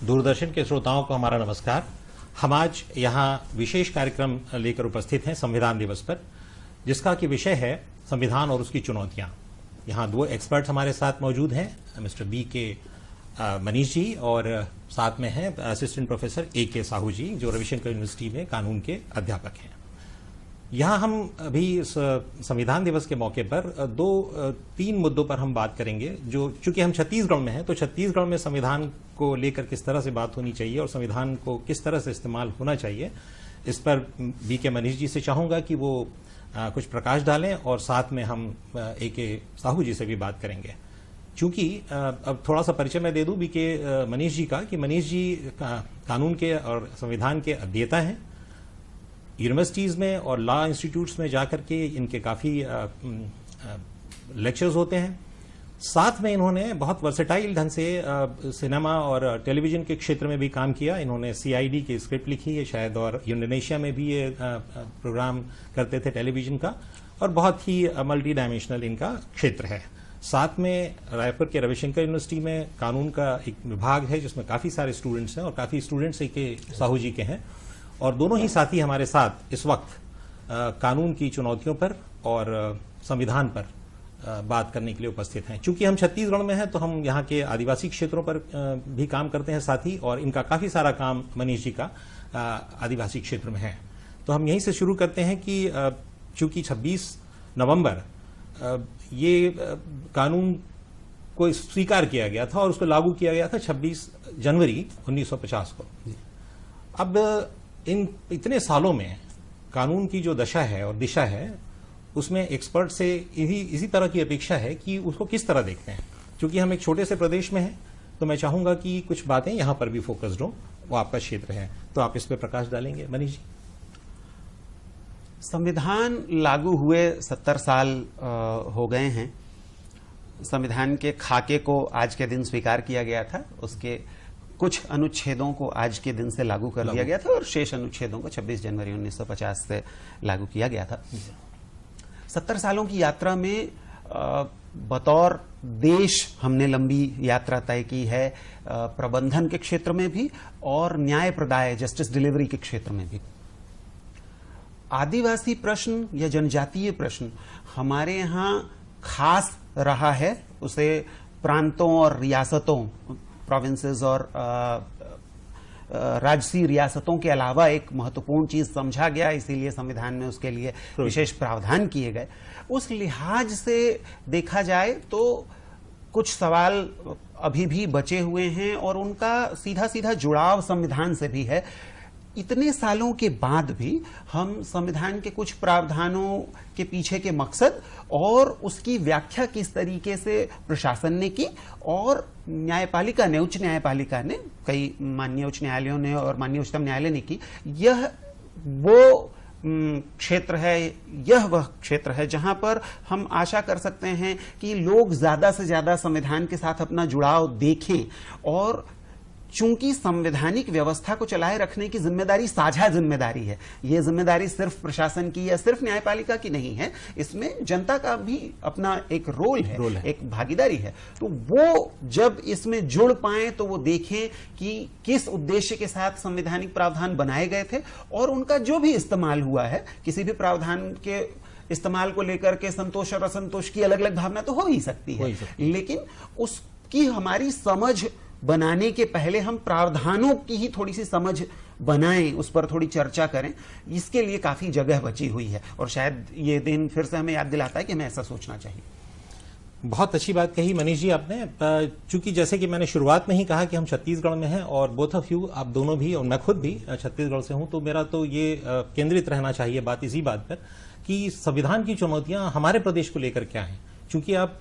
दूरदर्शन के श्रोताओं को हमारा नमस्कार। हम आज यहाँ विशेष कार्यक्रम लेकर उपस्थित हैं संविधान दिवस पर, जिसका कि विषय है संविधान और उसकी चुनौतियां। यहाँ दो एक्सपर्ट्स हमारे साथ मौजूद हैं, मिस्टर बी के मनीष जी और साथ में हैं असिस्टेंट प्रोफेसर ए के साहू जी, जो रविशंकर यूनिवर्सिटी में कानून के अध्यापक हैं। यहाँ हम अभी इस संविधान दिवस के मौके पर तीन मुद्दों पर हम बात करेंगे। जो चूंकि हम छत्तीसगढ़ में हैं, तो छत्तीसगढ़ में संविधान को लेकर किस तरह से बात होनी चाहिए और संविधान को किस तरह से इस्तेमाल होना चाहिए, इस पर बी के मनीष जी से चाहूंगा कि वो कुछ प्रकाश डालें और साथ में हम ए के साहू जी से भी बात करेंगे। चूंकि अब थोड़ा सा परिचय मैं दे दूं बी के मनीष जी का, कि मनीष जी कानून के और संविधान के अध्येता हैं। यूनिवर्सिटीज में और लॉ इंस्टीट्यूट्स में जाकर के इनके काफी लेक्चर्स होते हैं। साथ में इन्होंने बहुत वर्सेटाइल ढंग से सिनेमा और टेलीविजन के क्षेत्र में भी काम किया। इन्होंने सीआईडी की स्क्रिप्ट लिखी है शायद, और इंडोनेशिया में भी ये प्रोग्राम करते थे टेलीविजन का, और बहुत ही मल्टी डायमेंशनल इनका क्षेत्र है। साथ में रायपुर के रविशंकर यूनिवर्सिटी में कानून का एक विभाग है जिसमें काफी सारे स्टूडेंट्स हैं, और काफी स्टूडेंट्स ए के साहू जी के हैं। और दोनों ही साथी हमारे साथ इस वक्त कानून की चुनौतियों पर और संविधान पर बात करने के लिए उपस्थित हैं। चूंकि हम छत्तीसगढ़ में हैं, तो हम यहाँ के आदिवासी क्षेत्रों पर भी काम करते हैं साथी, और इनका काफी सारा काम मनीष जी का आदिवासी क्षेत्र में है। तो हम यहीं से शुरू करते हैं कि चूंकि 26 नवंबर ये कानून को स्वीकार किया गया था और उसको लागू किया गया था 26 जनवरी 1950 को। अब इन इतने सालों में कानून की जो दशा है और दिशा है, उसमें एक्सपर्ट से इसी तरह की अपेक्षा है कि उसको किस तरह देखते हैं। क्योंकि हम एक छोटे से प्रदेश में हैं, तो मैं चाहूंगा कि कुछ बातें यहां पर भी फोकस्ड हो, वो आपका क्षेत्र है, तो आप इस पर प्रकाश डालेंगे मनीष जी। संविधान लागू हुए 70 साल हो गए हैं। संविधान के खाके को आज के दिन स्वीकार किया गया था, उसके कुछ अनुच्छेदों को आज के दिन से लागू कर दिया गया था, और शेष अनुच्छेदों को 26 जनवरी 1950 से लागू किया गया था। 70 सालों की यात्रा में बतौर देश हमने लंबी यात्रा तय की है, प्रबंधन के क्षेत्र में भी और न्याय प्रदाय जस्टिस डिलीवरी के क्षेत्र में भी। आदिवासी प्रश्न या जनजातीय प्रश्न हमारे यहाँ खास रहा है। उसे प्रांतों और रियासतों, प्रोविंसेस और राजसी रियासतों के अलावा एक महत्वपूर्ण चीज समझा गया, इसीलिए संविधान में उसके लिए विशेष प्रावधान किए गए। उस लिहाज से देखा जाए तो कुछ सवाल अभी भी बचे हुए हैं, और उनका सीधा सीधा जुड़ाव संविधान से भी है। इतने सालों के बाद भी हम संविधान के कुछ प्रावधानों के पीछे के मकसद और उसकी व्याख्या किस तरीके से प्रशासन ने की, और न्यायपालिका ने, उच्च न्यायपालिका ने, कई माननीय उच्च न्यायालयों ने और माननीय उच्चतम न्यायालय ने की, यह वो क्षेत्र है, यह वह क्षेत्र है जहां पर हम आशा कर सकते हैं कि लोग ज्यादा से ज्यादा संविधान के साथ अपना जुड़ाव देखें। और चूंकि संवैधानिक व्यवस्था को चलाए रखने की जिम्मेदारी साझा जिम्मेदारी है, यह जिम्मेदारी सिर्फ प्रशासन की या सिर्फ न्यायपालिका की नहीं है, इसमें जनता का भी अपना एक रोल है, एक भागीदारी है। तो वो जब इसमें जुड़ पाए तो वो देखें कि किस उद्देश्य के साथ संवैधानिक प्रावधान बनाए गए थे, और उनका जो भी इस्तेमाल हुआ है, किसी भी प्रावधान के इस्तेमाल को लेकर के संतोष और असंतोष की अलग अलग भावना तो हो ही सकती है, लेकिन उसकी हमारी समझ बनाने के पहले हम प्रावधानों की ही थोड़ी सी समझ बनाएं, उस पर थोड़ी चर्चा करें। इसके लिए काफी जगह बची हुई है, और शायद ये दिन फिर से हमें याद दिलाता है कि हमें ऐसा सोचना चाहिए। बहुत अच्छी बात कही मनीष जी आपने। चूंकि जैसे कि मैंने शुरुआत में ही कहा कि हम छत्तीसगढ़ में हैं, और बोथ ऑफ यू, आप दोनों भी और मैं खुद भी छत्तीसगढ़ से हूं, तो मेरा तो ये केंद्रित रहना चाहिए बात इसी बात पर कि संविधान की चुनौतियां हमारे प्रदेश को लेकर क्या हैं। चूंकि आप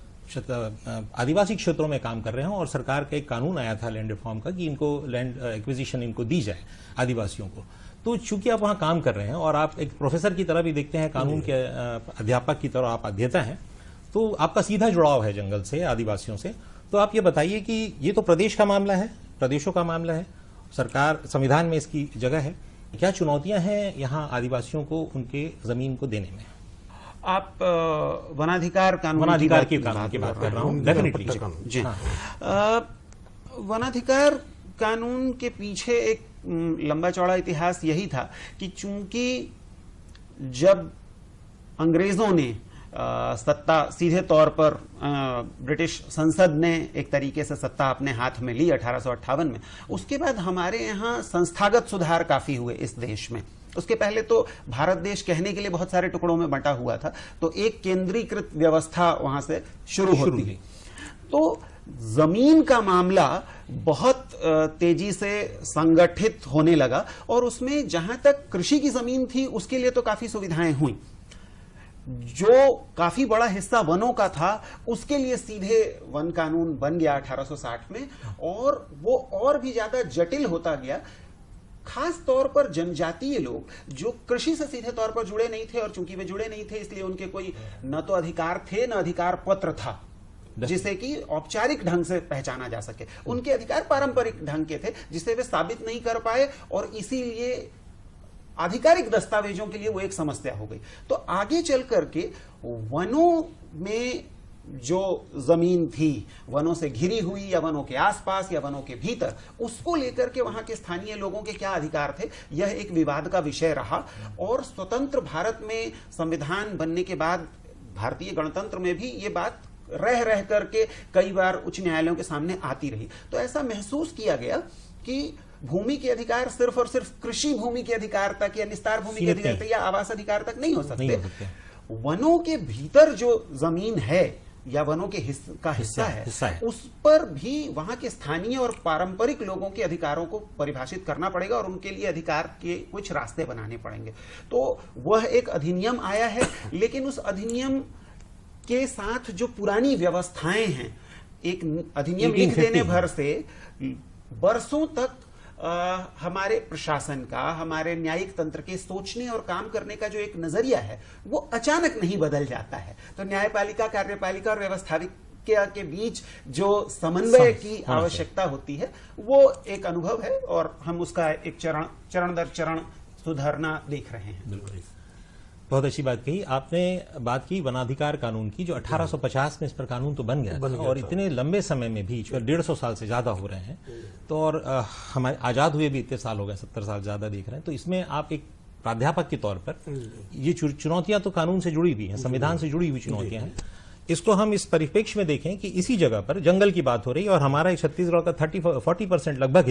आदिवासी क्षेत्रों में काम कर रहे हैं, और सरकार का एक कानून आया था लैंड रिफॉर्म का कि इनको लैंड एक्विजिशन इनको दी जाए आदिवासियों को। तो चूंकि आप वहां काम कर रहे हैं और आप एक प्रोफेसर की तरह भी देखते हैं, कानून के अध्यापक की तरह आप अध्येता हैं, तो आपका सीधा जुड़ाव है जंगल से, आदिवासियों से। तो आप ये बताइए कि ये तो प्रदेश का मामला है, प्रदेशों का मामला है, सरकार संविधान में इसकी जगह है, क्या चुनौतियां हैं यहाँ आदिवासियों को उनके जमीन को देने में? आप वनाधिकार कानून की बात कर रहा हूँ, डेफिनेटली जी। वनाधिकार कानून के पीछे एक लंबा चौड़ा इतिहास यही था कि चूंकि जब अंग्रेजों ने सत्ता सीधे तौर पर ब्रिटिश संसद ने एक तरीके से सत्ता अपने हाथ में ली 1858 में, उसके बाद हमारे यहाँ संस्थागत सुधार काफी हुए इस देश में। उसके पहले तो भारत देश कहने के लिए बहुत सारे टुकड़ों में बंटा हुआ था, तो एक केंद्रीकृत व्यवस्था वहां से शुरू होती है। तो जमीन का मामला बहुत तेजी से संगठित होने लगा और उसमें जहां तक कृषि की जमीन थी उसके लिए तो काफी सुविधाएं हुई। जो काफी बड़ा हिस्सा वनों का था उसके लिए सीधे वन कानून बन गया 1860 में, और वो और भी ज्यादा जटिल होता गया। खास तौर पर जनजातीय लोग जो कृषि से सीधे तौर पर जुड़े नहीं थे, और चूंकि वे जुड़े नहीं थे इसलिए उनके कोई न तो अधिकार थे न अधिकार पत्र था जिसे कि औपचारिक ढंग से पहचाना जा सके। उनके अधिकार पारंपरिक ढंग के थे जिसे वे साबित नहीं कर पाए, और इसीलिए आधिकारिक दस्तावेजों के लिए वो एक समस्या हो गई। तो आगे चल करके वनों में जो जमीन थी, वनों से घिरी हुई या वनों के आसपास या वनों के भीतर, उसको लेकर के वहां के स्थानीय लोगों के क्या अधिकार थे, यह एक विवाद का विषय रहा। और स्वतंत्र भारत में संविधान बनने के बाद भारतीय गणतंत्र में भी ये बात रह करके कई बार उच्च न्यायालयों के सामने आती रही। तो ऐसा महसूस किया गया कि भूमि के अधिकार सिर्फ और सिर्फ कृषि भूमि के अधिकार तक या निस्तार भूमि के अधिकार तक या आवास अधिकार तक नहीं हो सकते। वनों के भीतर जो जमीन है या वनों के हिस्सा है उस पर भी वहां के स्थानीय और पारंपरिक लोगों के अधिकारों को परिभाषित करना पड़ेगा और उनके लिए अधिकार के कुछ रास्ते बनाने पड़ेंगे। तो वह एक अधिनियम आया है, लेकिन उस अधिनियम के साथ जो पुरानी व्यवस्थाएं हैं, एक अधिनियम लिख देने भर से बरसों तक हमारे प्रशासन का, हमारे न्यायिक तंत्र के सोचने और काम करने का जो एक नजरिया है वो अचानक नहीं बदल जाता है। तो न्यायपालिका, कार्यपालिका और व्यवस्थापिका के बीच जो समन्वय की आवश्यकता होती है वो एक अनुभव है, और हम उसका एक चरण दर चरण सुधारना देख रहे हैं। बहुत अच्छी बात कही आपने। बात की वनाधिकार कानून की, जो 1850 में इस पर कानून तो बन गया था, और इतने लंबे समय में भी 150 साल से ज्यादा हो रहे हैं, तो और हमारे आजाद हुए भी इतने साल हो गए, 70 साल ज्यादा देख रहे हैं। तो इसमें आप एक प्राध्यापक के तौर पर ये चुनौतियां तो कानून से जुड़ी हुई हैं, संविधान से जुड़ी हुई चुनौतियां हैं। इसको हम इस परिप्रेक्ष्य में देखें कि इसी जगह पर जंगल की बात हो रही है, और हमारा छत्तीसगढ़ का 40% लगभग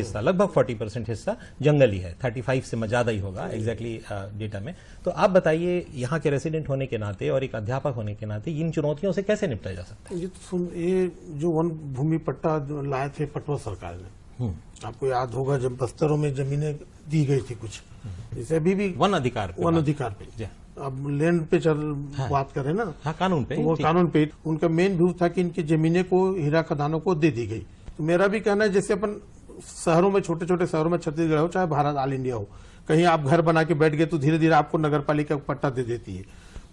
40% हिस्सा जंगल ही है, 35 से ज्यादा ही होगा एग्जैक्टली डेटा में। तो आप बताइए, यहाँ के रेसिडेंट होने के नाते और एक अध्यापक होने के नाते इन चुनौतियों से कैसे निपटा जा सकता है? ये जो वन भूमि पट्टा लाए थे पटवा सरकार ने, आपको याद होगा जब बस्तरों में जमीनें दी गई थी कुछ, जैसे अभी भी वन अधिकार पे अब लैंड पे बात करें ना, कानून पे, तो वो कानून पे उनका मेन व्यू था कि इनकी जमीनें को हीरा खदानों को दे दी गई। तो मेरा भी कहना है, जैसे अपन शहरों में, छोटे छोटे शहरों में, छत्तीसगढ़ हो चाहे भारत ऑल इंडिया हो, कहीं आप घर बना के बैठ गए तो धीरे धीरे आपको नगर पालिका पट्टा दे देती है।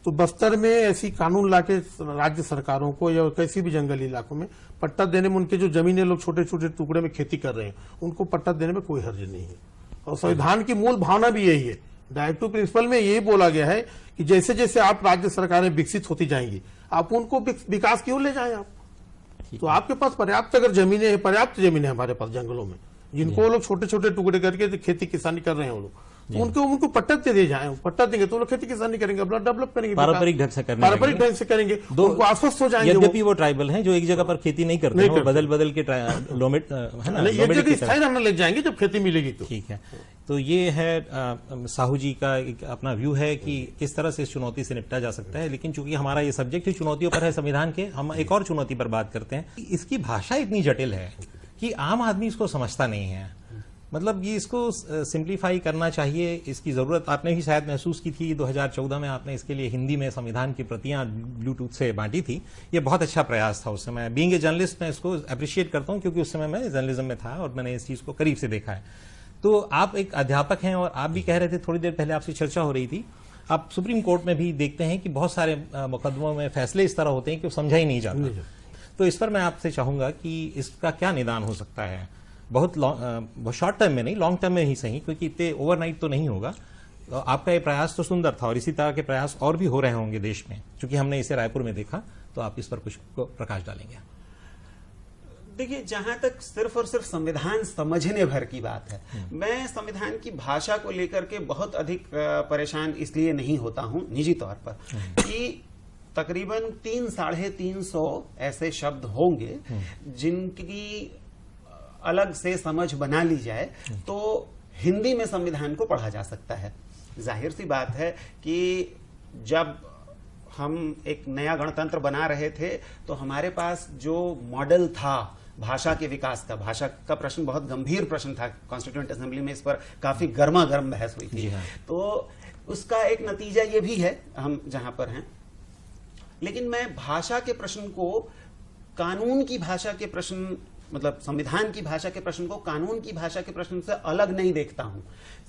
तो बस्तर में ऐसी कानून लाके राज्य सरकारों को या किसी भी जंगली इलाकों में पट्टा देने में, उनके जो जमीनें लोग छोटे छोटे टुकड़े में खेती कर रहे हैं उनको पट्टा देने में कोई हर्ज नहीं है। और संविधान की मूल भावना भी यही है, डायरेक्टिव प्रिंसिपल में यही बोला गया है कि जैसे जैसे आप राज्य सरकारें विकसित होती जाएंगी, आप उनको विकास की ओर ले जाएं। आप तो आपके पास पर्याप्त अगर जमीनें हैं, पर्याप्त जमीनें हमारे पास जंगलों में, जिनको वो लोग छोटे छोटे टुकड़े करके खेती किसानी कर रहे हैं वो लोग, तो उनको पट्टा दे जाए, पट्टा देंगे तो वो लोग खेती किसानी करेंगे, अपना डेवलप करेंगे, पारंपरिक ढंग से करेंगे, उनको आश्वस्त हो जाएंगे। यद्यपि वो ट्राइबल हैं जो एक जगह पर खेती नहीं करते, वो बदल के लोमेट है ना, एक जगह स्थायी रहने लग जाएंगे जब खेती मिलेगी तो। ठीक है, तो ये है साहू जी का एक अपना व्यू है कि किस तरह से इस चुनौती से निपटा जा सकता है। लेकिन चूंकि हमारा ये सब्जेक्ट ही चुनौतियों पर है संविधान के, हम एक और चुनौती पर बात करते हैं। इसकी भाषा इतनी जटिल है कि आम आदमी इसको समझता नहीं है। मतलब ये इसको सिंप्लीफाई करना चाहिए, इसकी जरूरत आपने भी शायद महसूस की थी। 2014 में आपने इसके लिए हिंदी में संविधान की प्रतियां ब्लूटूथ से बांटी थी। ये बहुत अच्छा प्रयास था उस समय। बीइंग ए जर्नलिस्ट मैं इसको अप्रिशिएट करता हूं, क्योंकि उस समय मैं जर्नलिज्म में था और मैंने इस चीज को करीब से देखा है। तो आप एक अध्यापक हैं और आप भी कह रहे थे, थोड़ी देर पहले आपसे चर्चा हो रही थी, आप सुप्रीम कोर्ट में भी देखते हैं कि बहुत सारे मुकदमों में फैसले इस तरह होते हैं कि वो समझा ही नहीं जाता। तो इस पर मैं आपसे चाहूंगा कि इसका क्या निदान हो सकता है, बहुत शॉर्ट टर्म में नहीं, लॉन्ग टर्म में ही सही, क्योंकि इतने ओवरनाइट तो नहीं होगा। तो आपका ये प्रयास तो सुंदर था और इसी तरह के प्रयास और भी हो रहे होंगे देश में, क्योंकि हमने इसे रायपुर में देखा। तो आप इस पर कुछ प्रकाश डालेंगे? देखिए, जहां तक सिर्फ और सिर्फ संविधान समझने भर की बात है, मैं संविधान की भाषा को लेकर के बहुत अधिक परेशान इसलिए नहीं होता हूं निजी तौर पर कि तकरीबन 300-350 ऐसे शब्द होंगे जिनकी अलग से समझ बना ली जाए तो हिंदी में संविधान को पढ़ा जा सकता है। जाहिर सी बात है कि जब हम एक नया गणतंत्र बना रहे थे तो हमारे पास जो मॉडल था भाषा के विकास का, भाषा का प्रश्न बहुत गंभीर प्रश्न था, कॉन्स्टिट्यूएंट असेंबली में इस पर काफी गर्मा गर्म बहस हुई थी। तो उसका एक नतीजा ये भी है हम जहां पर हैं। लेकिन मैं भाषा के प्रश्न को कानून की भाषा के प्रश्न, मतलब संविधान की भाषा के प्रश्न को कानून की भाषा के प्रश्न से अलग नहीं देखता हूं।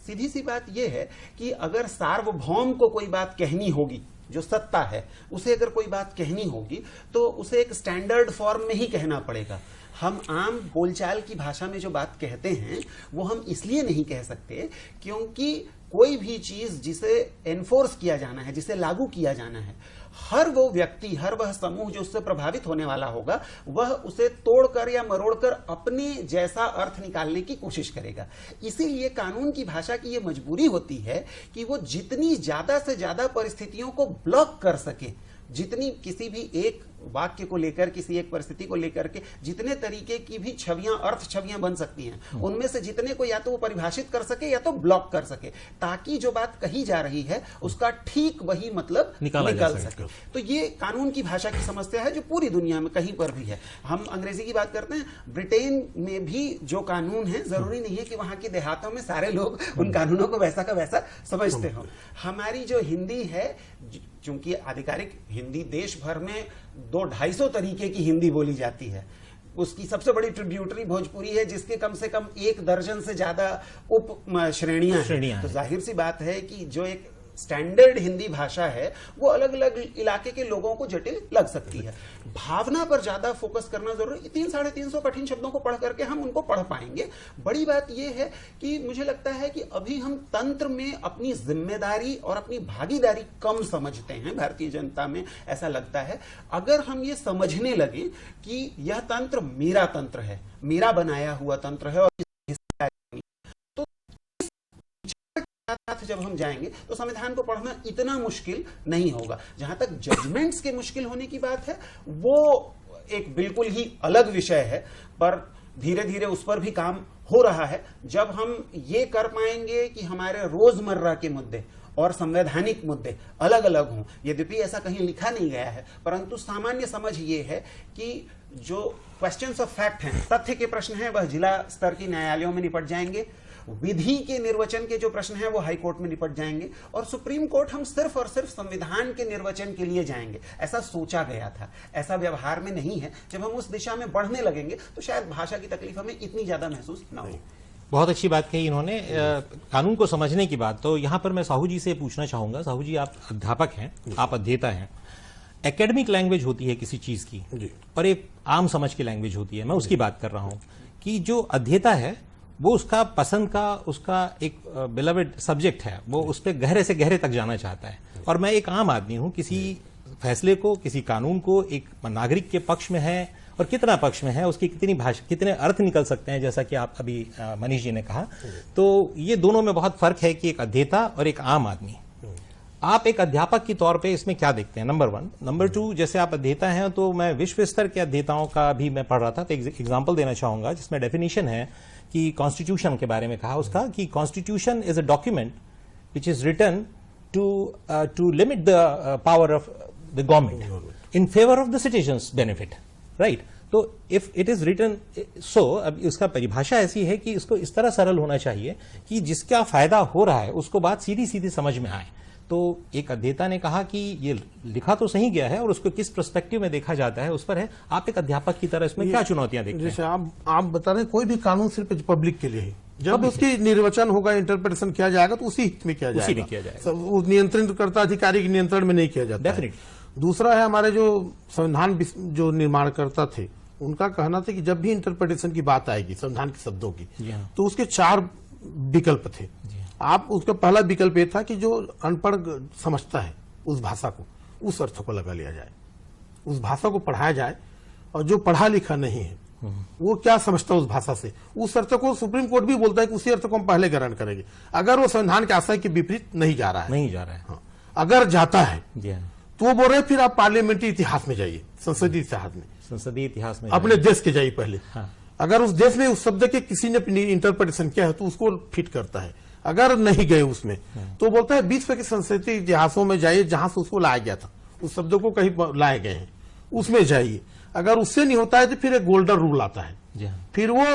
सीधी सी बात यह है कि अगर सार्वभौम को कोई बात कहनी होगी, जो सत्ता है उसे अगर कोई बात कहनी होगी तो उसे एक स्टैंडर्ड फॉर्म में ही कहना पड़ेगा। हम आम बोलचाल की भाषा में जो बात कहते हैं वो हम इसलिए नहीं कह सकते क्योंकि कोई भी चीज जिसे एनफोर्स किया जाना है, जिसे लागू किया जाना है, हर वो व्यक्ति, हर वह समूह जो उससे प्रभावित होने वाला होगा वह उसे तोड़कर या मरोड़कर अपने जैसा अर्थ निकालने की कोशिश करेगा। इसीलिए कानून की भाषा की यह मजबूरी होती है कि वो जितनी ज्यादा से ज्यादा परिस्थितियों को ब्लॉक कर सके, जितनी किसी भी एक वाक्य को लेकर, किसी एक परिस्थिति को लेकर के जितने तरीके की भी छवियां, अर्थ छवियां बन सकती हैं, उनमें से जितने को या तो वो परिभाषित कर सके या तो ब्लॉक कर सके, ताकि जो बात कही जा रही है उसका ठीक वही मतलब निकल सके। तो ये कानून की भाषा की समस्या है जो पूरी दुनिया में कहीं पर भी है। हम अंग्रेजी की बात करते हैं, ब्रिटेन में भी जो कानून है जरूरी नहीं है कि वहां के देहातों में सारे लोग उन कानूनों को वैसा का वैसा समझते हो। हमारी जो हिंदी है, चूंकि आधिकारिक हिंदी देश भर में 200-250 तरीके की हिंदी बोली जाती है, उसकी सबसे बड़ी ट्रिब्यूटरी भोजपुरी है जिसके कम से कम 1 दर्जन से ज्यादा उप श्रेणियां हैं। तो जाहिर सी बात है कि जो एक स्टैंडर्ड हिंदी भाषा है वो अलग अलग इलाके के लोगों को जटिल लग सकती है। भावना पर ज्यादा फोकस करना जरूरी। 300-350 कठिन शब्दों को पढ़ करके हम उनको पढ़ पाएंगे। बड़ी बात यह है कि मुझे लगता है कि अभी हम तंत्र में अपनी जिम्मेदारी और अपनी भागीदारी कम समझते हैं। भारतीय जनता में ऐसा लगता है। अगर हम ये समझने लगे कि यह तंत्र मेरा तंत्र है, मेरा बनाया हुआ तंत्र है, और जब हम जाएंगे तो संविधान को पढ़ना इतना मुश्किल नहीं होगा। जहां तक जजमेंट्स के मुश्किल होने की बात है वो एक बिल्कुल ही अलग विषय है, पर धीरे धीरे उस पर भी काम हो रहा है। जब हम ये कर पाएंगे कि हमारे रोजमर्रा के मुद्दे और संवैधानिक मुद्दे अलग अलग हों, यद्यपि ऐसा कहीं लिखा नहीं गया है, परंतु सामान्य समझ ये है कि जो क्वेश्चंस ऑफ फैक्ट हैं, तथ्य के प्रश्न हैं, वह जिला स्तर की न्यायालयों में निपट जाएंगे। विधि के निर्वचन के जो प्रश्न हैं वो हाई कोर्ट में निपट जाएंगे, और सुप्रीम कोर्ट हम सिर्फ और सिर्फ संविधान के निर्वचन के लिए जाएंगे। ऐसा सोचा गया था, ऐसा व्यवहार में नहीं है। जब हम उस दिशा में बढ़ने लगेंगे तो शायद भाषा की तकलीफ हमें इतनी ज्यादा महसूस न हो। बहुत अच्छी बात कही इन्होंने, कानून को समझने की बात। तो यहां पर मैं साहू जी से पूछना चाहूंगा। साहू जी, आप अध्यापक हैं, आप अध्येता हैं। एकेडमिक लैंग्वेज होती है किसी चीज की और एक आम समझ की लैंग्वेज होती है। मैं उसकी बात कर रहा हूं कि जो अध्येता है वो उसका पसंद का, उसका एक बिलवेड सब्जेक्ट है, वो उस पर गहरे से गहरे तक जाना चाहता है। और मैं एक आम आदमी हूं, किसी फैसले को, किसी कानून को एक नागरिक के पक्ष में है और कितना पक्ष में है, उसकी कितनी भाषा, कितने अर्थ निकल सकते हैं, जैसा कि आप अभी मनीष जी ने कहा। तो ये दोनों में बहुत फर्क है कि एक अध्येता और एक आम आदमी। आप एक अध्यापक के तौर पे इसमें क्या देखते हैं, नंबर 1। नंबर 2, जैसे आप अध्येता हैं तो मैं विश्व स्तर के अध्येताओं का भी मैं पढ़ रहा था, तो एग्जाम्पल देना चाहूंगा जिसमें डेफिनेशन है कि कॉन्स्टिट्यूशन के बारे में कहा उसका कि constitution is a document which is written to limit the power of the government in favour of the citizens benefit, right. तो if it is written so, अब इसका परिभाषा ऐसी है कि इसको इस तरह सरल होना चाहिए कि जिसका फायदा हो रहा है उसको बात सीधी सीधी समझ में आए। तो एक अध्येता ने कहा कि ये लिखा तो सही गया है और उसको किस पर्सपेक्टिव में देखा जाता है उस पर है। आप एक अध्यापक की तरह इसमें क्या चुनौतियां देखते हैं? जैसे आप बता रहे हैं, कोई भी कानून सिर्फ पब्लिक के लिए है। जब उसकी निर्वचन होगा, इंटरप्रिटेशन किया जाएगा तो उसी हित में किया जाएगा, वो नियंत्रणकर्ता अधिकारी के नियंत्रण में नहीं किया जाता। डेफिनेटली। दूसरा है, हमारे जो संविधान जो निर्माणकर्ता थे उनका कहना था कि जब भी इंटरप्रिटेशन की बात आएगी संविधान के शब्दों की, तो उसके 4 विकल्प थे। आप उसका पहला विकल्प ये था कि जो अनपढ़ समझता है उस भाषा को, उस अर्थ को लगा लिया जाए, उस भाषा को पढ़ाया जाए, और जो पढ़ा लिखा नहीं है वो क्या समझता है उस भाषा से, उस अर्थ को सुप्रीम कोर्ट भी बोलता है कि उसी अर्थ को हम पहले ग्रहण करेंगे, अगर वो संविधान के आशय के विपरीत नहीं जा रहा है। हाँ, अगर जाता है तो वो बोल रहे फिर आप पार्लियामेंट्री इतिहास में जाइए, संसदीय इतिहास में अपने देश के जाइए पहले। अगर उस देश में उस शब्द के किसी ने इंटरप्रिटेशन किया है तो उसको फिट करता है, अगर नहीं गए उसमें तो बोलता है विश्व के संसदीय इतिहासों में जाइए जहां से उसको लाया गया था, उस शब्दों को कहीं लाए गए हैं उसमें जाइए। अगर उससे नहीं होता है तो फिर एक गोल्डन रूल आता है, फिर वो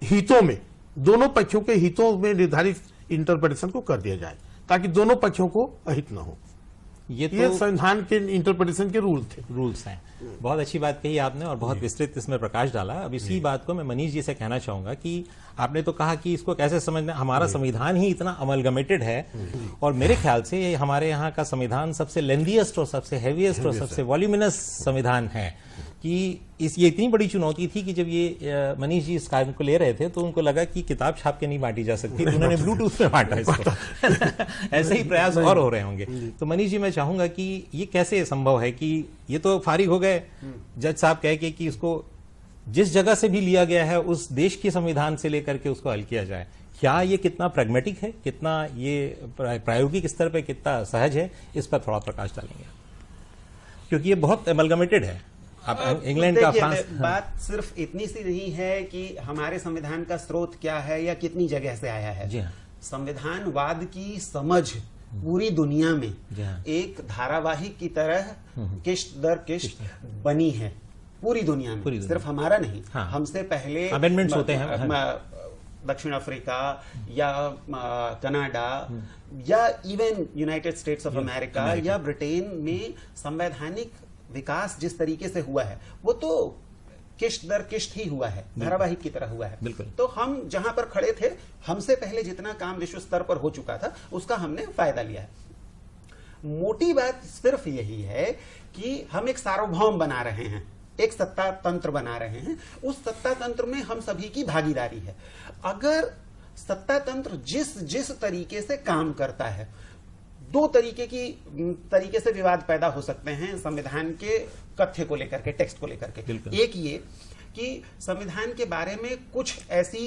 हितों में, दोनों पक्षों के हितों में निर्धारित इंटरप्रिटेशन को कर दिया जाए ताकि दोनों पक्षों को अहित न हो। ये संविधान के इंटरप्रिटेशन के रूल्स हैं। बहुत अच्छी बात कही आपने और बहुत विस्तृत इसमें प्रकाश डाला। अब इसी बात को मैं मनीष जी से कहना चाहूंगा कि आपने तो कहा कि इसको कैसे समझना, हमारा संविधान ही इतना अमलगमेटेड है और मेरे ख्याल से ये हमारे यहाँ का संविधान सबसे लेंथीएस्ट और सबसे हेवीएस्ट और सबसे वॉल्यूमिनस संविधान है कि ये इतनी बड़ी चुनौती थी कि जब ये मनीष जी इस कार्य को ले रहे थे तो उनको लगा कि किताब छाप के नहीं बांटी जा सकती, तो उन्होंने ब्लूटूथ में बांटा इसको। ऐसे ही प्रयास और हो रहे होंगे। तो मनीष जी मैं चाहूंगा कि ये कैसे संभव है कि ये तो फारिग हो गए जज साहब कह के कि इसको जिस जगह से भी लिया गया है उस देश के संविधान से लेकर के उसको हल किया जाए, क्या ये कितना प्रैग्मेटिक है, कितना ये प्रायोगिक स्तर पर कितना सहज है, इस पर थोड़ा प्रकाश डालेंगे क्योंकि ये बहुत एमलगमेटेड है। अब इंग्लैंड का फ्रांस, बात सिर्फ इतनी सी नहीं है कि हमारे संविधान का स्रोत क्या है या कितनी जगह से आया है। संविधानवाद की समझ पूरी दुनिया में एक धारावाहिक की तरह किश्त दर किश्त बनी है पूरी दुनिया में, सिर्फ हमारा नहीं। हमसे पहले अमेंडमेंट्स होते हैं दक्षिण अफ्रीका या कनाडा या even United states of America या ब्रिटेन में संवैधानिक विकास जिस तरीके से हुआ है वो तो किश्त दर किश्त ही हुआ है, धारावाहिक की तरह हुआ है। तो हम जहां पर खड़े थे, हमसे पहले जितना काम विश्व स्तर पर हो चुका था उसका हमने फायदा लिया है। मोटी बात सिर्फ यही है कि हम एक सार्वभौम बना रहे हैं, एक सत्ता तंत्र बना रहे हैं, उस सत्ता तंत्र में हम सभी की भागीदारी है। अगर सत्ता तंत्र जिस तरीके से काम करता है, दो तरीके से विवाद पैदा हो सकते हैं संविधान के कथ्य को लेकर के, टेक्स्ट को लेकर के। एक ये कि संविधान के बारे में कुछ ऐसी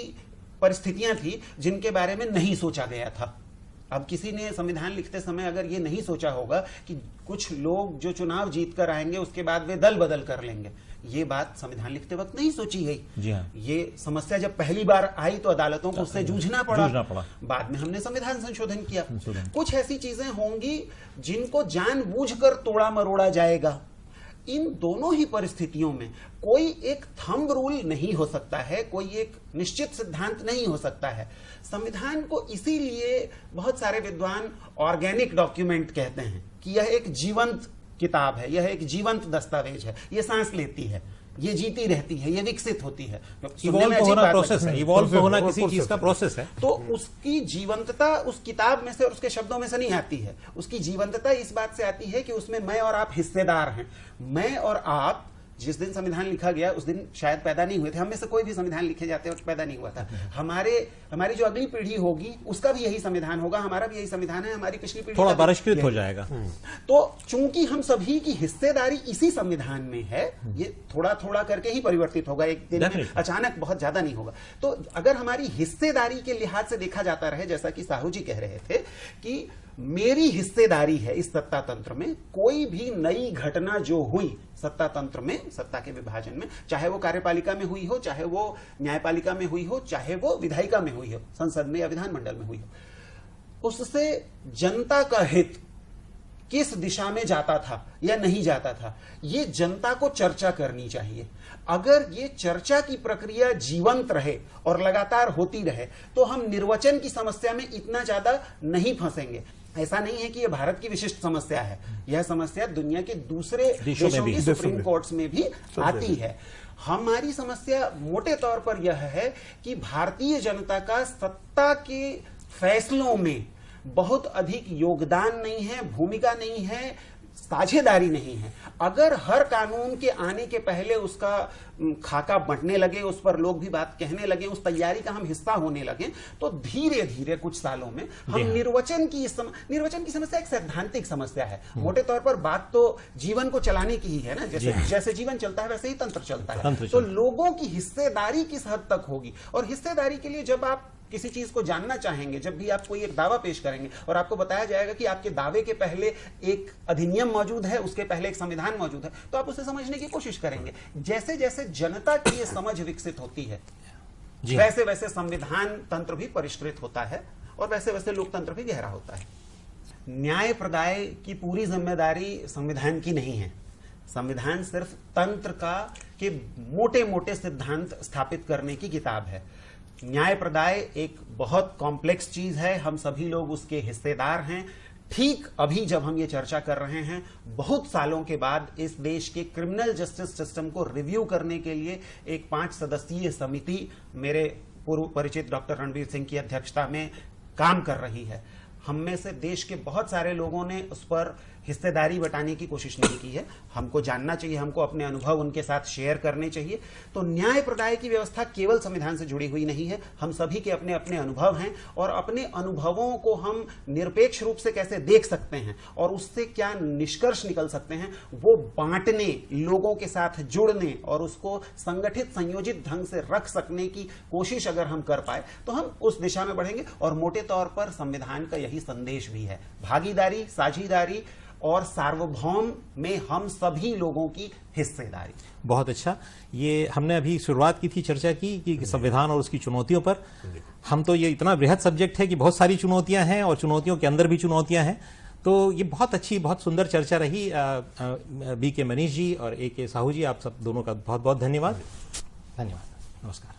परिस्थितियां थी जिनके बारे में नहीं सोचा गया था। अब किसी ने संविधान लिखते समय अगर ये नहीं सोचा होगा कि कुछ लोग जो चुनाव जीत कर आएंगे उसके बाद वे दल बदल कर लेंगे, ये बात संविधान लिखते वक्त नहीं सोची गई। जी हाँ। ये समस्या जब पहली बार आई तो अदालतों को उससे जूझना पड़ा। बाद में हमने संविधान संशोधन किया। कुछ ऐसी चीजें होंगी जिनको जानबूझकर तोड़ा मरोड़ा जाएगा। इन दोनों ही परिस्थितियों में कोई एक थंब रूल नहीं हो सकता है, कोई एक निश्चित सिद्धांत नहीं हो सकता है। संविधान को इसीलिए बहुत सारे विद्वान ऑर्गेनिक डॉक्यूमेंट कहते हैं कि यह एक जीवंत किताब है, यह एक जीवंत दस्तावेज है, यह सांस लेती है, ये जीती रहती है, ये विकसित होती है। इवॉल्व होना प्रोसेस है, इवॉल्व होना किसी चीज का प्रोसेस है। तो उसकी जीवंतता उस किताब में से और उसके शब्दों में से नहीं आती है। उसकी जीवंतता इस बात से आती है कि उसमें मैं और आप हिस्सेदार हैं। मैं और आप जिस दिन संविधान लिखा गया उस दिन शायद पैदा नहीं हुए थे, हम में से कोई भी संविधान लिखे जाते वक्त पैदा नहीं हुआ था। हमारी जो अगली पीढ़ी होगी उसका भी यही संविधान होगा, हमारा भी यही संविधान है, हमारी पिछली पीढ़ी थोड़ा परिष्कृत हो जाएगा। तो चूंकि हम सभी की हिस्सेदारी इसी संविधान में है, ये थोड़ा थोड़ा करके ही परिवर्तित होगा, एक दिन में अचानक बहुत ज्यादा नहीं होगा। तो अगर हमारी हिस्सेदारी के लिहाज से देखा जाता रहे, जैसा कि साहू जी कह रहे थे कि मेरी हिस्सेदारी है इस सत्ता तंत्र में, कोई भी नई घटना जो हुई सत्ता तंत्र में, सत्ता के विभाजन में, चाहे वो कार्यपालिका में हुई हो, चाहे वो न्यायपालिका में हुई हो, चाहे वो विधायिका में हुई हो, संसद में या विधानमंडल में हुई हो, उससे जनता का हित किस दिशा में जाता था या नहीं जाता था, ये जनता को चर्चा करनी चाहिए। अगर ये चर्चा की प्रक्रिया जीवंत रहे और लगातार होती रहे तो हम निर्वचन की समस्या में इतना ज्यादा नहीं फंसेंगे। ऐसा नहीं है कि यह भारत की विशिष्ट समस्या है, यह समस्या दुनिया के दूसरे देशों की सुप्रीम कोर्ट्स में भी आती है। हमारी समस्या मोटे तौर पर यह है कि भारतीय जनता का सत्ता के फैसलों में बहुत अधिक योगदान नहीं है, भूमिका नहीं है, साझेदारी नहीं है। अगर हर कानून के आने के पहले उसका खाका बंटने लगे, उस पर लोग भी बात कहने लगे, उस तैयारी का हम हिस्सा होने लगे, तो धीरे धीरे कुछ सालों में हम निर्वचन की समस्या एक सैद्धांतिक समस्या है। मोटे तौर पर बात तो जीवन को चलाने की ही है ना, जैसे जीवन चलता है वैसे ही तंत्र चलता है। तो लोगों की हिस्सेदारी किस हद तक होगी, और हिस्सेदारी के लिए जब आप किसी चीज को जानना चाहेंगे, जब भी आप कोई एक दावा पेश करेंगे और आपको बताया जाएगा कि आपके दावे के पहले एक अधिनियम मौजूद है, उसके पहले एक संविधान मौजूद है, तो आप उसे समझने की कोशिश करेंगे। जैसे जैसे जनता की ये समझ विकसित होती है, वैसे वैसे संविधान तंत्र भी परिष्कृत होता है और वैसे वैसे लोकतंत्र भी गहरा होता है। न्याय प्रदाय की पूरी जिम्मेदारी संविधान की नहीं है। संविधान सिर्फ तंत्र का के मोटे मोटे सिद्धांत स्थापित करने की किताब है। न्याय प्रदाय एक बहुत कॉम्प्लेक्स चीज है, हम सभी लोग उसके हिस्सेदार हैं। ठीक अभी जब हम ये चर्चा कर रहे हैं, बहुत सालों के बाद इस देश के क्रिमिनल जस्टिस सिस्टम को रिव्यू करने के लिए एक 5 सदस्यीय समिति मेरे पूर्व परिचित डॉक्टर रणबीर सिंह की अध्यक्षता में काम कर रही है। हम में से देश के बहुत सारे लोगों ने उस पर हिस्सेदारी बटाने की कोशिश नहीं की है। हमको जानना चाहिए, हमको अपने अनुभव उनके साथ शेयर करने चाहिए। तो न्याय प्रदाय की व्यवस्था केवल संविधान से जुड़ी हुई नहीं है, हम सभी के अपने अपने अनुभव हैं, और अपने अनुभवों को हम निरपेक्ष रूप से कैसे देख सकते हैं और उससे क्या निष्कर्ष निकल सकते हैं, वो बांटने, लोगों के साथ जुड़ने और उसको संगठित संयोजित ढंग से रख सकने की कोशिश अगर हम कर पाए तो हम उस दिशा में बढ़ेंगे। और मोटे तौर पर संविधान का यही संदेश भी है, भागीदारी, साझेदारी और सार्वभौम में हम सभी लोगों की हिस्सेदारी। बहुत अच्छा। ये हमने अभी शुरुआत की थी चर्चा की कि संविधान और उसकी चुनौतियों पर। हम तो ये इतना बृहद सब्जेक्ट है कि बहुत सारी चुनौतियां हैं और चुनौतियों के अंदर भी चुनौतियां हैं। तो ये बहुत अच्छी, बहुत सुंदर चर्चा रही। बी के मनीष जी और ए के साहू जी, आप सब दोनों का बहुत बहुत धन्यवाद। धन्यवाद, नमस्कार।